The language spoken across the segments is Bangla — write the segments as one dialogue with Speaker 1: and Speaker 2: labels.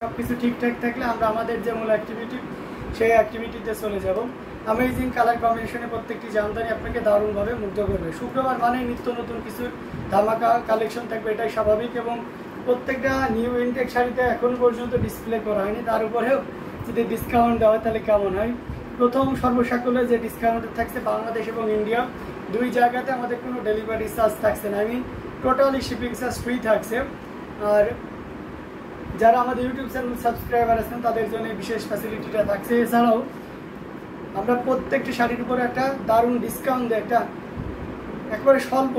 Speaker 1: সবকিছু ঠিকঠাক থাকলে আমরা আমাদের যে মূল অ্যাক্টিভিটি সেই অ্যাক্টিভিটিতে চলে যাব। অ্যামেজিং কালার কম্বিনেশনে প্রত্যেকটি জামদানি আপনাকে দারুণভাবে মুগ্ধ করবে। শুক্রবার মানে নিত্য নতুন কিছু ধামাকা কালেকশন থাকবে, এটাই স্বাভাবিক। এবং প্রত্যেকটা নিউ ইনটেক শাড়িতে এখন পর্যন্ত ডিসপ্লে করা হয়নি, তার উপরেও যদি ডিসকাউন্ট দেওয়া হয় তাহলে কেমন হয়। প্রথম সর্বসাকুল্যে যে ডিসকাউন্ট থাকছে বাংলাদেশ এবং ইন্ডিয়া দুই জায়গাতে আমাদের কোনো ডেলিভারি চার্জ থাকছে না, টোটালি শিপিং চার্জ ফ্রি থাকছে। আর যারা আমাদের ইউটিউব চ্যানেল সাবস্ক্রাইবার আছেন তাদের জন্য বিশেষ ফ্যাসিলিটিটা থাকছে। এছাড়াও আমরা প্রত্যেকটি শাড়ির উপরে একটা দারুণ ডিসকাউন্ট দিয়ে একবারে স্বল্প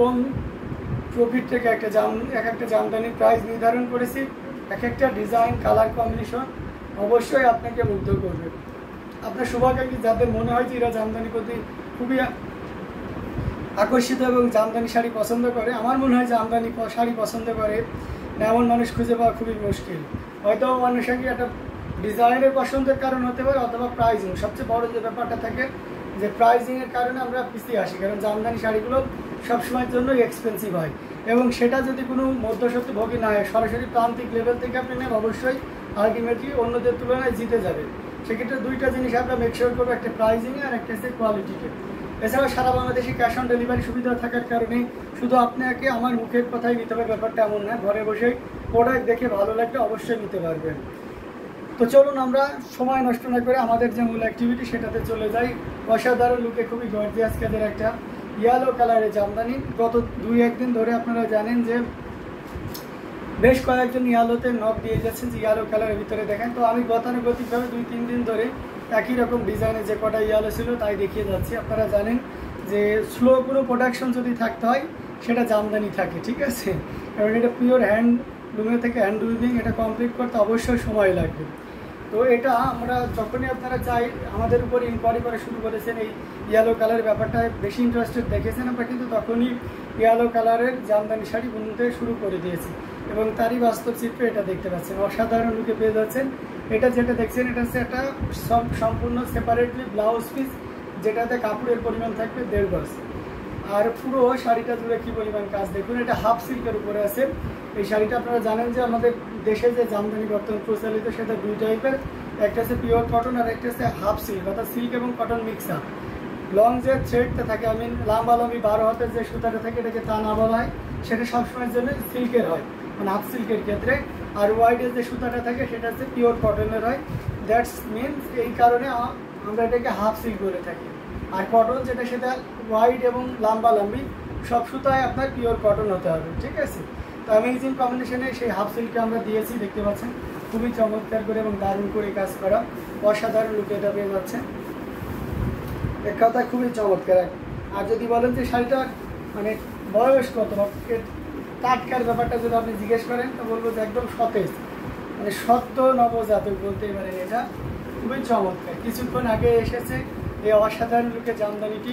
Speaker 1: প্রফিট থেকে এক একটা জামদানির প্রাইস নির্ধারণ করেছি। এক একটা ডিজাইন কালার কম্বিনেশন অবশ্যই আপনাকে মুগ্ধ করবে। আপনার শুভাকাঙ্ক্ষী যাদের মনে হয় যে এরা জামদানি প্রতি খুবই আকর্ষিত এবং জামদানি শাড়ি পছন্দ করে, আমার মনে হয় জামদানি শাড়ি পছন্দ করে এমন মানুষ খুঁজে পাওয়া খুবই মুশকিল। হয়তো মানুষের একটা ডিজাইনের পছন্দের কারণ হতে পারে, অথবা প্রাইজিং। সবচেয়ে বড় যে ব্যাপারটা থাকে যে প্রাইজিংয়ের কারণে আমরা পিছিয়ে আসি, কারণ জামদানি শাড়িগুলো সবসময়ের জন্যই এক্সপেন্সিভ হয়। এবং সেটা যদি কোনো মধ্যস্বত্বভোগী না হয়, সরাসরি প্রান্তিক লেভেল থেকে আপনি নেন, অবশ্যই আলটিমেটলি অন্যদের তুলনায় জিতে যাবে। সেক্ষেত্রে দুইটা জিনিস আমরা মেকশিওর করবো, একটা প্রাইজিংয়ে আর একটা হচ্ছে কোয়ালিটিকে। এছাড়াও সারা বাংলাদেশে ক্যাশ অন ডেলিভারি সুবিধা থাকার কারণে শুধু আপনাকে আমার মুখের কথাই নিতে হবে ব্যাপারটা এমন না, ঘরে বসেই প্রোডাক্ট দেখে ভালো লাগলে অবশ্যই নিতে পারবেন। তো চলুন আমরা সময় নষ্ট না করে আমাদের যে মূল অ্যাক্টিভিটি সেটাতে চলে যাই। অসাধারণ লুকে খুবই গর্জিয়াস কাজের একটা ইয়েলো কালারের জামদানি। গত 2-1 দিন ধরে আপনারা জানেন যে বেশ কয়েকজন ইয়ালোতে নক দিয়ে যাচ্ছেন যে ইয়ালো কালারের ভিতরে দেখেন। তো আমি গতানুগতিকভাবে 2-3 দিন ধরে একই রকম ডিজাইনের যে কটা ইয়ালো ছিল তাই দেখিয়ে যাচ্ছি। আপনারা জানেন যে স্লো কোনো প্রোডাকশন যদি থাকতে হয় সেটা জামদানি থাকে, ঠিক আছে, কারণ এটা পিওর হ্যান্ডলুমের থেকে হ্যান্ড উইভিং, এটা কমপ্লিট করতে অবশ্যই সময় লাগবে। তো এটা আমরা যখনই আপনারা চাই আমাদের উপর ইনকোয়ারি করা শুরু করেছেন, এই ইয়েলো কালারের ব্যাপারটা বেশি ইন্টারেস্টেড দেখেছেন আমরা, কিন্তু তখনই ইয়েলো কালারের জামদানি শাড়ি বুনতে শুরু করে দিয়েছি এবং তারই বাস্তব চিত্র এটা দেখতে পাচ্ছেন। অসাধারণ লুকে পেয়ে যাচ্ছেন। এটা যেটা দেখছেন এটা হচ্ছে একটা সম্পূর্ণ সেপারেটলি ব্লাউজ পিস, যেটাতে কাপড়ের পরিমাণ থাকবে 1.5 গজ। আর পুরো শাড়িটা জুড়ে কী পরিমাণ কাজ দেখুন। এটা হাফ সিল্কের উপরে আছে এই শাড়িটা। আপনারা জানেন যে আমাদের দেশে যে জামদানি বর্তমান প্রচলিত সেটা 2 টাইপের, একটা হচ্ছে পিওর কটন আর একটা হচ্ছে হাফ সিল্ক, অর্থাৎ সিল্ক এবং কটন মিক্স আপ। লং যে থ্রেডটা থাকে, লম্বি 12 হাতের যে সুতাটা থাকে এটাকে তা না বলা হয়, সেটা সবসময়ের জন্য সিল্কের হয়, মানে হাফ সিল্কের ক্ষেত্রে। আর ওয়াইডের যে সুতাটা থাকে সেটা হচ্ছে পিওর কটনের হয়। দ্যাটস মিনস এই কারণে আমরা এটাকে হাফ সিল্ক বলে থাকি। আর কটন যেটা সেটা ওয়াইড এবং লম্বি সব সুতায় আপনার পিওর কটন হতে হবে, ঠিক আছে। তো অ্যামেজিং কম্বিনেশনে সেই হাফ সিল্ককে আমরা দিয়েছি, দেখতে পাচ্ছেন খুবই চমৎকার করে এবং দারুণ করে কাজ করা। অসাধারণ লুকে এটা পেয়ে যাচ্ছে, এক কথা খুবই চমৎকার। আর যদি বলেন যে শাড়িটা মানে বয়স কত বা টাটকার ব্যাপারটা যদি আপনি জিজ্ঞেস করেন তো বলবো যে একদম সতেজ, মানে সদ্য নবজাতক বলতেই পারেন। এটা খুবই চমৎকার। কিছুক্ষণ আগে এসেছে এই অসাধারণ লুকে জামদানিটি।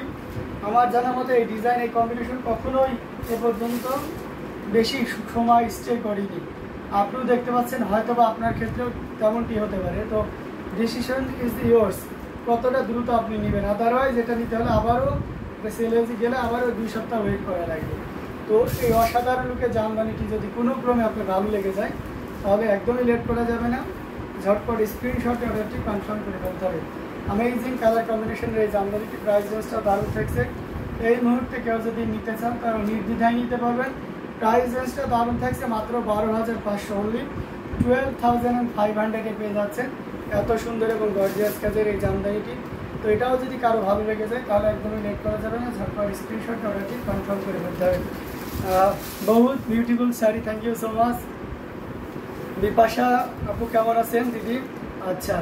Speaker 1: আমার জানার মতো এই ডিজাইন, এই কম্বিনেশন কখনোই এ পর্যন্ত বেশি সময় স্টে করেনি। আপনিও দেখতে পাচ্ছেন, হয়তো বা আপনার ক্ষেত্রেও তেমনটি হতে পারে। তো ডিসিশন ইজ ইয়োর্স, কতটা দ্রুত আপনি নেবেন। আদারওয়াইজ এটা নিতে হলে আবারও সেলেন্সে গেলে আবারও 2 সপ্তাহ ওয়েট করা লাগবে। তো এই অসাধারণ লুকে জামদানিটি যদি কোনো ক্রমে আপনার ভালো লেগে যায় তাহলে একদমই লেট করা যাবে না, ঝটপট স্ক্রিনশটে অর্ডারটি কনফার্ম করে ফেলতে হবে। অ্যামেজিং কালার কম্বিনেশনের এই জামদানিটি প্রাইস রেঞ্জটা দারুণ থাকছে। এই মুহূর্তে কেউ যদি নিতে চান তারা নির্দ্বিধায় নিতে পারবেন। প্রাইস রেঞ্জটা দারুণ থাকছে, মাত্র 12,500 অনলি 12,500 পেয়ে যাচ্ছেন এত সুন্দর এবং গর্জিয়াস কাজের এই জামদানিটি। তো এটাও যদি কারো ভালো লেগে যায় তাহলে একদমই লেট করা যাবে না, ঝটপট স্ক্রিনশট অর্ডারটি কনফার্ম করে ফেলতে হবে। বহুত beautiful sari, thank you so much. Bipasha আপু কেমন আছেন দিদি? আচ্ছা,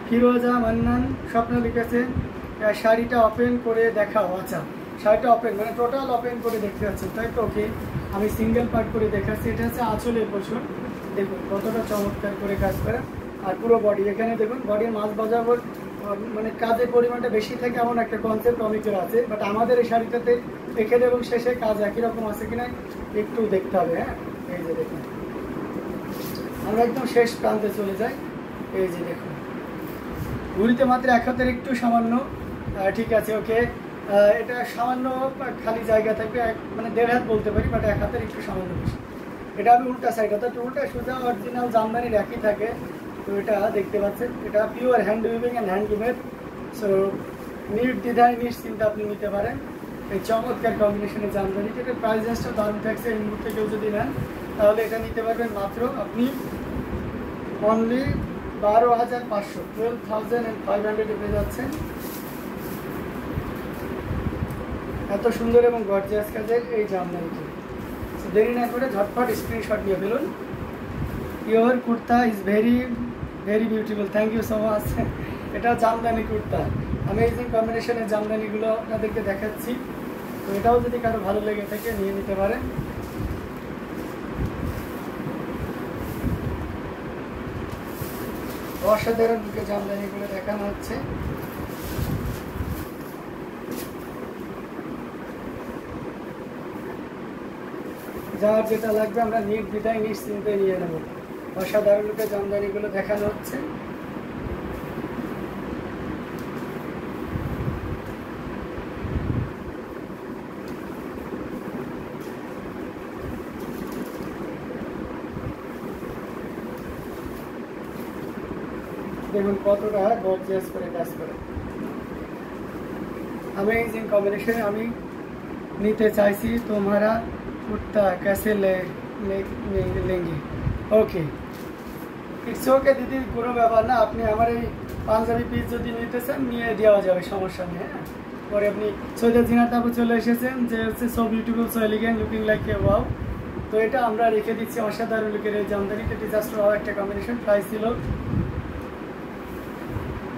Speaker 1: ফিরোজা মান্নান স্বপ্ন লিখেছে শাড়িটা ওপেন করে দেখাও। আচ্ছা, শাড়িটা ওপেন মানে টোটাল ওপেন করে দেখতে পাচ্ছেন, তাই তো? ওকে, আমি সিঙ্গেল পার্ট করে দেখাচ্ছি। এটা হচ্ছে আঁচলের পোর্শন, দেখুন কতটা চমৎকার করে কাজ করা। আর পুরো বডি, এখানে দেখুন বডির মাঝ বরাবর মানে কাজের পরিমাণটা বেশি থাকে এমন একটা কনসেপ্ট অনেকের আছে, বাট আমাদের এই শাড়িটাতে এখানে এবং শেষে কাজ একই রকম আছে কিনা একটু দেখতে হবে। হ্যাঁ, এই যে দেখুন, আমরা একদম শেষ প্রান্তে চলে যাই। এই যে দেখুন, ঘুরিতে মাত্র 1 হাতের একটু সামান্য, ঠিক আছে, ওকে। এটা সামান্য খালি জায়গা থাকবে, মানে 1.5 হাত বলতে পারি, বাট 1 হাতের একটু সামান্য বেশি। এটা আমি উল্টা সাইড, অর্থাৎ উল্টা সোজা অরিজিনাল জামদানির একই থাকে, তো এটা দেখতে পাচ্ছেন, এটা পিওর হ্যান্ড উইভিং অ্যান্ড হ্যান্ডলুমের। সো নির্দ্বিধায় নিশ্চিন্তে আপনি নিতে পারেন এই চমৎকার কম্বিনেশনের জামদানি। এটার প্রাইস রেঞ্জটা দারুণ থাকছে। এই মুহূর্তে কেউ যদি নেন তাহলে এটা নিতে পারবেন মাত্র আপনি অনলি 12,500, 12,500 পেয়ে যাচ্ছেন। এত সুন্দর এবং গর্জিয়াস কাজের এই জামদানিটি। দেরি না করে ঝটপট স্ক্রিনশট নিয়ে ফেলুন। Your kurta is very very beautiful, thank you so much. এটা জামদানি কুর্তা, অ্যামেজিং কম্বিনেশনের জামদানিগুলো আপনাদেরকে দেখাচ্ছি। তো এটাও যদি কারো ভালো লেগে থাকে নিয়ে নিতে পারেন। অসাধারণ লুকে জামদানিগুলো দেখানো হচ্ছে। যার যেটা লাগবে আমরা নির্দ্বিধায় নিশ্চিন্তে নিয়ে নেব। অসাধারণ লুকে জামদানিগুলো দেখানো হচ্ছে। দেখুন কতটা গর্জিয়াস করে কাজ করে। अमेजिंग कॉम्बिनेशन আমি নিতে চাইছি তোমারা কুর্তা कैसे लेंगे ओके इट्स ओके दीदी কোনো ব্যাপার না। আপনি আমার এই পাঞ্জাবি পিস যদি নিতে চান নিয়ে দেওয়া যাবে, সমস্যা নেই। হ্যাঁ, পরে আপনি সৈয়দা জিনাত আপু চলে এসেছেন যে হচ্ছে so beautiful so elegant looking like a wow. তো এটা আমরা রেখে দিচ্ছি অসাধারণ লুকের এই জামদানি। এটা জাস্ট একটা কম্বিনেশন। প্রাইস ছিল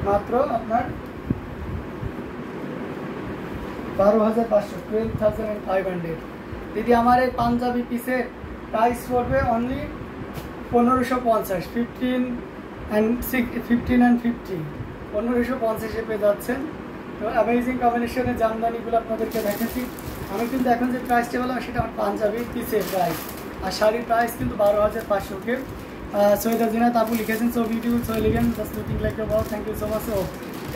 Speaker 1: মাত্র আপনার 12,500, 12,500। दीदी हमारे पंजाबी पीसे प्राइस पड़े ओनली 1550, 15 and 50 1550 पे যাচ্ছেন। তো অ্যামেজিং কম্বিনেশনের জামদানিগুলো আপনাদেরকে দেখাচ্ছি। আমি কিন্তু এখন যে প্রাইসটা বললাম সেটা আমার পাঞ্জাবি পিসের প্রাইস, আর শাড়ির প্রাইস কিন্তু 12,500 কে। সৈয়দা জিনাত আপু লিখেছেন so beautiful so elegant just looking like a wow, thank you so much.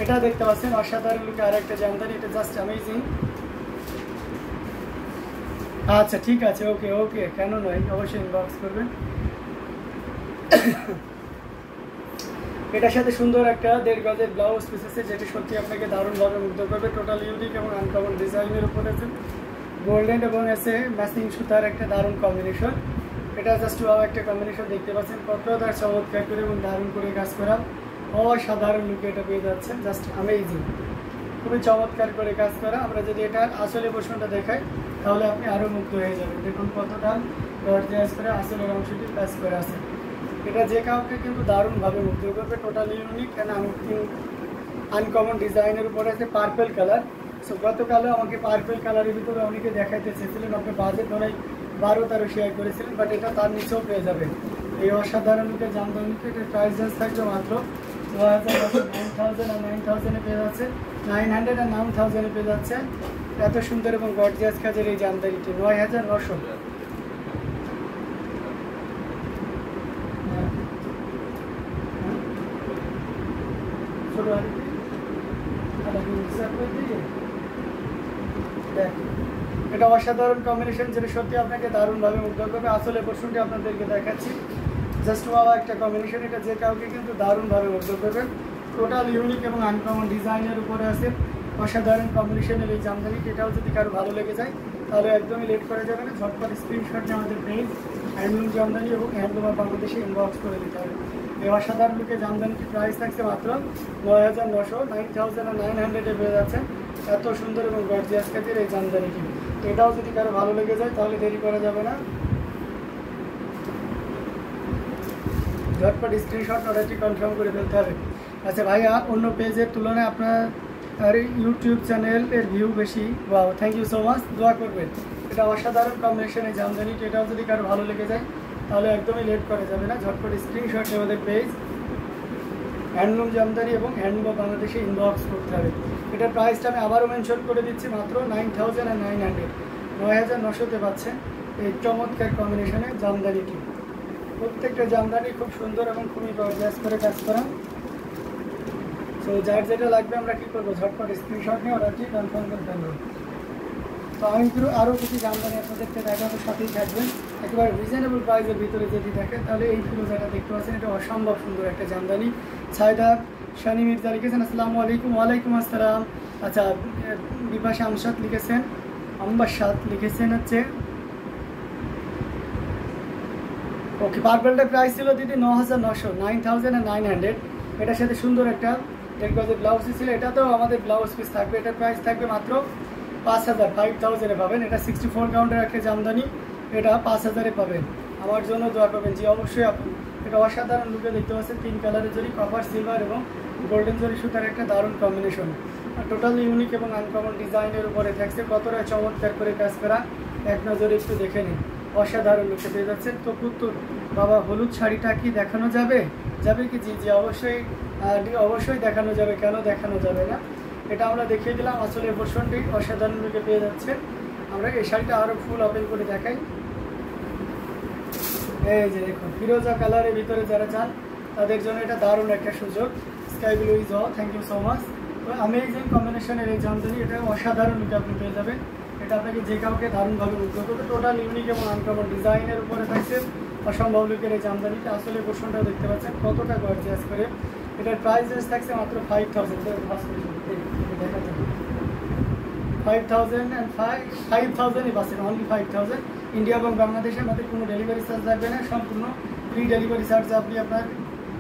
Speaker 1: এটা দেখতে পাচ্ছেন অসাধারণ লুকে আরেকটা জামদানি। এটা জাস্ট অ্যামেজিং। আচ্ছা ঠিক আছে, ওকে ওকে, কেন নয়, অবশ্যই ইনবক্স করবেন। এটার সাথে সুন্দর একটা 1.5 গজের ব্লাউজ পিস আছে, যেটা সত্যি আপনাকে দারুণভাবে মুগ্ধ করবে। টোটাল ইউনিক এবং আনকমন ডিজাইনের উপর আছে। গোল্ডেন এবং এসে ম্যাচিং সুতার একটা দারুণ কম্বিনেশন। এটা জাস্ট একটা কম্বিনেশন দেখতে পাচ্ছেন কতটা চমৎকার করে এবং দারুণ করে কাজ করা। অসাধারণ লুকে এটা পেয়ে যাচ্ছেন, জাস্ট অ্যামেজিং, খুবই চমৎকার করে কাজ করা। আমরা যদি এটার আসলে পোর্শনটা দেখাই তাহলে আপনি আরও মুগ্ধ হয়ে যাবেন। দেখুন কতটা গর্জিয়াস করে আসলের অংশটি কাজ করে আছে। এটা যে কাউকে কিন্তু দারুণভাবে মুগ্ধ করবে। টোটাল ইউনিক অ্যান্ড আনকমন ডিজাইনের উপরে আছে পার্পল কালার। সো গতকালও আমাকে পার্পল কালারের ভিতরে অনেকে দেখাইতে চেয়েছিলেন, আপনি বাজেট ধরে 12-13 শেয়ার করেছিলেন, বাট এটা তার নিচেও পেয়ে যাবে। এই অসাধারণ লুকে জামদানিতে এটার প্রাইস রেঞ্জ থাকবে মাত্র 9,000 আর 9,000 পেয়ে যাচ্ছে, 900 আর 9,000 পেয়ে যাচ্ছে। এত সুন্দর এবং গর্জিয়াস কাজের এই জামদানিটি 9,900। এটা অসাধারণ কম্বিনেশন, যেটা সত্যি আপনাকে দারুণভাবে মুগ্ধ করবে। আসলে পোর্শনটি আপনাদেরকে দেখাচ্ছি, জাস্ট ওয়াও একটা কম্বিনেশন। এটা যে কাউকে কিন্তু দারুণভাবে মুগ্ধ করবে। টোটাল ইউনিক এবং আনকমন ডিজাইনের উপরে আছে অসাধারণ কম্বিনেশনের এই জামদানিটি। এটাও যদি কারো ভালো লেগে যায় তাহলে একদমই লেট করা যাবে না, ঝটপট স্ক্রিনশট নিয়ে আমাদের পেজ হ্যান্ডলুম জামদানি এবং হ্যান্ডলুম বাংলাদেশে ইনবক্স করে দিতে হবে। এই অসাধারণ লুকে জামদানিটির প্রাইস থাকছে মাত্র 9,900, 9,900 পেয়ে যাচ্ছে। এত সুন্দর এবং গর্জিয়াস কাজের এই জামদানিটি। তো এটাও যদি কারো ভালো লেগে যায় তাহলে দেরি করা যাবে না, ঝটপট স্ক্রিনশট অর্ডারটি কনফার্ম করে ফেলতে হবে। আচ্ছা ভাইয়া, অন্য পেজের তুলনায় আপনার ইউটিউব চ্যানেলের ভিউ বেশি, wow, thank you so much, দোয়া করবেন। এটা অসাধারণ কম্বিনেশনের জামদানিটি। এটাও যদি কারো ভালো লেগে যায় তাহলে একদমই লেট করা যাবে না, ঝটপট স্ক্রিনশট নিয়ে আমাদের পেজ হ্যান্ডলুম জামদানি এবং হ্যান্ডলুম বাংলাদেশে ইনবক্স করতে হবে। এটার প্রাইসটা আমি আবারও মেনশন করে দিচ্ছি, মাত্র 9,900, 9,900-তে পাচ্ছেন এই চমৎকার কম্বিনেশনের জামদানিটি। প্রত্যেকটা জামদানি খুব সুন্দর এবং খুবই গর্জিয়াস করে কাজ করা। তো যার যেটা লাগবে আমরা কী করবো, ঝটপট স্ক্রিনশট নিয়ে অর্ডারটি কনফার্ম করে ফেলবো। তো আমি আরও কিছু জামদানি আপনাদেরকে দেখাবো, সাথেই থাকবেন। একেবারে রিজনেবল প্রাইসের ভিতরে যদি দেখেন তাহলে এই ফিরোজাটা দেখতে পাচ্ছেন, এটা অসম্ভব সুন্দর একটা জামদানি। সাইদা শানি মির্জা লিখেছেন আসসালামু আলাইকুম। ওয়ালাইকুম আসসালাম। আচ্ছা, বিপাশা আমসাদ লিখেছেন, আম্বাসাদ লিখেছেন হচ্ছে ওকে। পার্পেলটার প্রাইস ছিল দিদি 9,900, 9,900। এটার সাথে সুন্দর একটা ব্লাউজ ছিল। এটাতেও আমাদের ব্লাউজ পিস থাকবে। এটার প্রাইস থাকবে মাত্র 5,000, 5,000-এ পাবেন। এটা 64 কাউন্টের একটা জামদানি, এটা 5,000-এ পাবেন। আমার জন্য দোয়া পাবেন জি, অবশ্যই আপনি। এটা অসাধারণ লুকে দেখতে পাচ্ছেন, 3 কালারের জরি, কপার, সিলভার এবং গোল্ডেন জরি সুতার একটা দারুণ কম্বিনেশন। টোটালি ইউনিক এবং আনকমন ডিজাইনের উপরে থাকছে। কতটা চমৎকার করে কাজ করা, এক নজরে একটু দেখে নিন। অসাধারণ লুকে পেয়ে যাচ্ছেন। তো পুত্তর বাবা, হলুদ শাড়িটা কি দেখানো যাবে? যাবে কি? জি জি, অবশ্যই অবশ্যই দেখানো যাবে, কেন দেখানো যাবে না। এটা আমরা দেখিয়ে দিলাম। আসলে পোর্শনটি অসাধারণ লুকে পেয়ে যাচ্ছে। আমরা এই শাড়িটা আরও ফুল ওপেন করে দেখাই। এই যে দেখুন, ফিরোজা কালারের ভিতরে যারা চান তাদের জন্য এটা দারুণ একটা সুযোগ। Sky blue is all, thank you so much. তো অ্যামেজিং কম্বিনেশনের এই জামদানি, এটা অসাধারণ লুকে আপনি পেয়ে যাবেন। এটা আপনাকে যে কাউকে দারুণভাবে মুগ্ধ করবে। টোটাল ইউনিক এবং আনকমন ডিজাইনের উপরে থাকছে অসম্ভব লুকের এই জামদানিটা। আসলে পোর্শনটাও দেখতে পাচ্ছেন কতটা গর্জিয়াস করে। এটার প্রাইস রেঞ্জ থাকছে মাত্র 5,000। 5,000 বাসেন, অনলি 5,000। ইন্ডিয়া এবং বাংলাদেশের মধ্যে কোনো ডেলিভারি চার্জ লাগবে না, সম্পূর্ণ ফ্রি ডেলিভারি চার্জে আপনি আপনার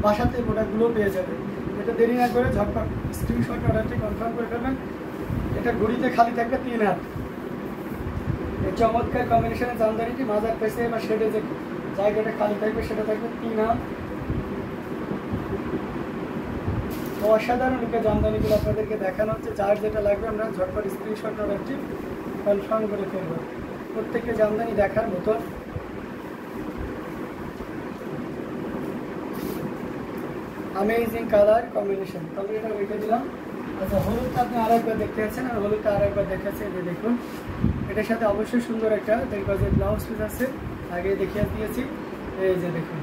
Speaker 1: বাসাতে প্রোডাক্টগুলো পেয়ে যাবেন। এটা দেরি না করে ঝটপট স্ক্রিনশট অর্ডারটি কনফার্ম করে ফেলবেন। এটা ঘড়িতে খালি থাকবে 3 হাত। এই চমৎকার কম্বিনেশনের জামদানিটি মাজার পেছে বা শেডে যে জায়গাটা খালি থাকবে সেটা থাকবে 3 হাত। অসাধারণ লুকের জামদানিগুলো আপনাদেরকে দেখানো হচ্ছে। যার যেটা লাগবে আমরা ঝটপট স্ক্রিনশট অর্ডারটি কনফার্ম করে ফেলব। প্রত্যেকটা জামদানি দেখার মতো। Amazing colour combination. তাহলে এটা রেখে দিলাম। আচ্ছা, হলুদটা আপনি আরেকবার দেখতে পাচ্ছেন, আমি হলুদটা আরেকবার দেখাচ্ছি। এই যে দেখুন, এটার সাথে অবশ্যই সুন্দর একটা দেখবাজের ব্লাউজ পিস আছে, আগে দেখিয়ে দিয়েছি। এই যে দেখুন,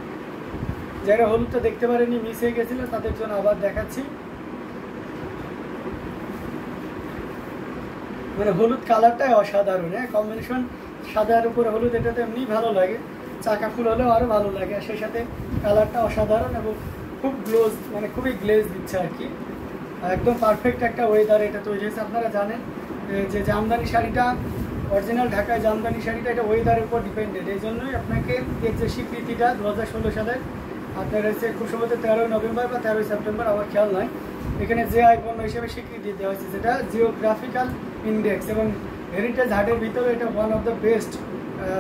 Speaker 1: যারা হলুদটা দেখতে পারেনি, মিস হয়ে গেছিল, তাদের জন্য আবার দেখাচ্ছি। মানে হলুদ কালারটাই অসাধারণ, হ্যাঁ, কম্বিনেশন সাদার উপরে হলুদ, এটা তো এমনি ভালো লাগে, চাকা ফুল হলেও আরও ভালো লাগে। আর সেই সাথে কালারটা অসাধারণ এবং খুব গ্লোজ, মানে খুবই গ্লেজ দিচ্ছে আর কি। একদম পারফেক্ট একটা ওয়েদার এটা তৈরি হয়েছে। আপনারা জানেন যে জামদানি শাড়িটা, অরিজিনাল ঢাকায় জামদানি শাড়িটা, এটা ওয়েদারের উপর ডিপেন্ডেড। এই জন্যই আপনাকে এর যে স্বীকৃতিটা 2016 সালের আপনার হচ্ছে খুব সম্ভবত 13 নভেম্বর বা 13 সেপ্টেম্বর, আমার খেয়াল নয়, এখানে যে পণ্য হিসেবে স্বীকৃতি দেওয়া হয়েছে, যেটা জিওগ্রাফিক্যাল ইন্ডেক্স এবং হেরিটেজ হাটের ভিতরে এটা ওয়ান অফ দ্য বেস্ট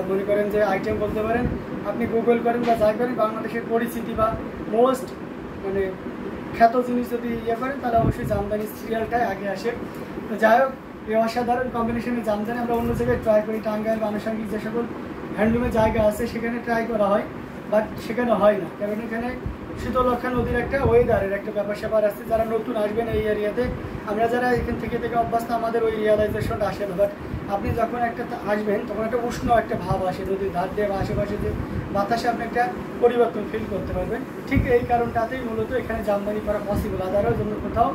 Speaker 1: মনে করেন যে আইটেম বলতে পারেন। আপনি গুগল করেন বা যাই করেন, বাংলাদেশের পরিচিতি বা মোস্ট মানে খ্যাত জিনিস যদি করেন, তাহলে অবশ্যই জামদানি সিরিয়ালটাই আগে আসে। তো যাই হোক, এই অসাধারণ কম্বিনেশনের জামদানি আমরা অন্য জায়গায় ট্রাই করি। টাঙ্গাইল বা আনুষঙ্গিক যে সকল হ্যান্ডলুমের জায়গা আছে সেখানে ট্রাই করা হয়, বাট সেখানে হয় না, কারণ এখানে শীতলক্ষা নদীর একটা ওয়েদারের একটা ব্যাপার স্যাপার আছে। যারা নতুন আসবেন এই এরিয়াতে, আমরা যারা এখান থেকে অভ্যস্ত, আমাদের ওই রিয়ালাইজেশনটা আসে না। বাট আপনি যখন একটা আসবেন তখন একটা উষ্ণ একটা ভাব আসে নদীর ধার দিয়ে বা আশেপাশে যে বাতাসে আপনি একটা পরিবর্তন ফিল করতে পারবেন। ঠিক এই কারণটাতেই মূলত এখানে জামদানি করা পসিবল। আদারওয়াইজ অন্য কোথাও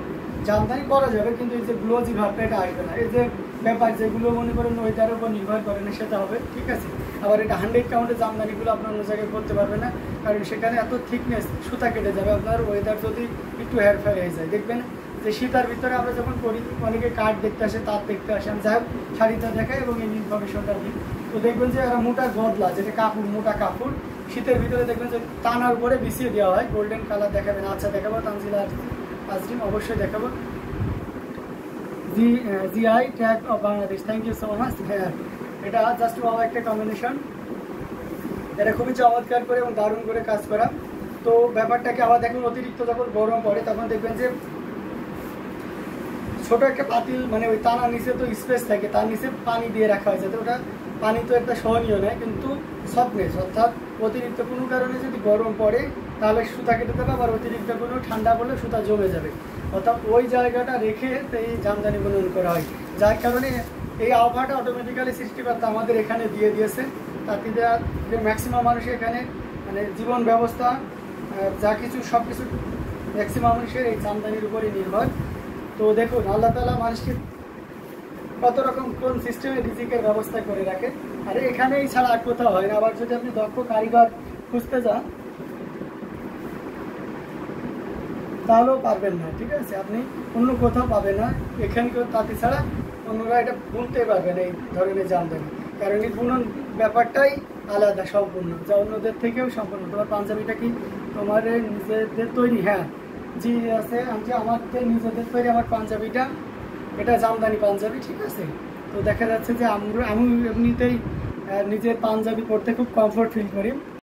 Speaker 1: জামদানি করা যাবে, কিন্তু এই যে গ্লোজি ভাবটা এটা আসবে না। এই যে ব্যাপার যেগুলো মনে করেন ওয়েদারের উপর নির্ভর করে না, সেটা হবে, ঠিক আছে। আবার এটা 100 কাউন্টের জামদানিগুলো আপনার অন্য জায়গায় করতে পারবে না, কারণ সেখানে এত থিকনেস, সুতা কেটে যাবে। আপনার ওয়েদার যদি একটু হেরফের হয়ে যায়, দেখবেন যে শীতার ভিতরে আমরা যখন করি, অনেকে কাঠ দেখতে আসে, তার দেখতে আসে, আমি যাই হোক শাড়িটা দেখাই এবং এই ইনফরমেশনটা দিই। তো দেখবেন যে এরা মোটা গদলা, যেটা কাপড়, মোটা কাপড়, শীতের ভিতরে দেখবেন যে টানার উপরে বিছিয়ে দেওয়া হয়। গোল্ডেন কালার দেখাবেন। আচ্ছা, দেখাবো তানজিলা আজরিন, অবশ্যই দেখাবো। GI tag of Bangladesh, thank you so much. হ্যাঁ, এটা জাস্ট একটা কম্বিনেশন, এটা খুবই চমৎকার করে এবং দারুণ করে কাজ করা। তো ব্যাপারটাকে আবার দেখুন, অতিরিক্ত যখন গরম পড়ে তখন দেখবেন যে ছোট একটা পাতিল, মানে ওই টানার নিচে তো স্পেস থাকে, তার নিচে পানি দিয়ে রাখা হয়, যাতে ওটা পানি তো একটা সহনীয় নয়, কিন্তু সফটনেস, অর্থাৎ অতিরিক্ত কোনো কারণে যদি গরম পড়ে তাহলে সুতা কেটে দেবে, আবার অতিরিক্ত কোনো ঠান্ডা পড়লে সুতা জমে যাবে, অর্থাৎ ওই জায়গাটা রেখে এই জামদানি বুনন করা হয়। যার কারণে এই আবহাওয়াটা অটোমেটিক্যালি সৃষ্টিকর্তা আমাদের এখানে দিয়ে দিয়েছে। তাতে ম্যাক্সিমাম মানুষ এখানে মানে জীবন ব্যবস্থা যা কিছু সব কিছু ম্যাক্সিমাম মানুষের এই জামদানির উপরই নির্ভর। তো দেখুন, আল্লাহ তাআলা মানুষকে কত রকম কোন সিস্টেমে রিজিকের ব্যবস্থা করে রাখে। আর এখানেই ছাড়া আর কোথাও হয় না। আবার যদি আপনি দক্ষ কারিগর খুঁজতে যান তাহলেও পারবেন না, ঠিক আছে? আপনি অন্য কোথাও পাবেন না, এখানে কেউ তাঁতি ছাড়া অন্যরা এটা বুনতে পারবেন এই ধরনের জামদানি। কারণ এই বুনন ব্যাপারটাই আলাদা সম্পূর্ণ, যা অন্যদের থেকেও সম্পূর্ণ। তোমার পাঞ্জাবিটা কি তোমার নিজেদের তৈরি? হ্যাঁ জি আছে, আমি আমাদের নিজেদের তৈরি আমার পাঞ্জাবিটা, এটা জামদানি পাঞ্জাবি, ঠিক আছে? তো দেখা যাচ্ছে যে আমি এমনিতেই নিজের পাঞ্জাবি পরতে খুব কমফোর্ট ফিল করি।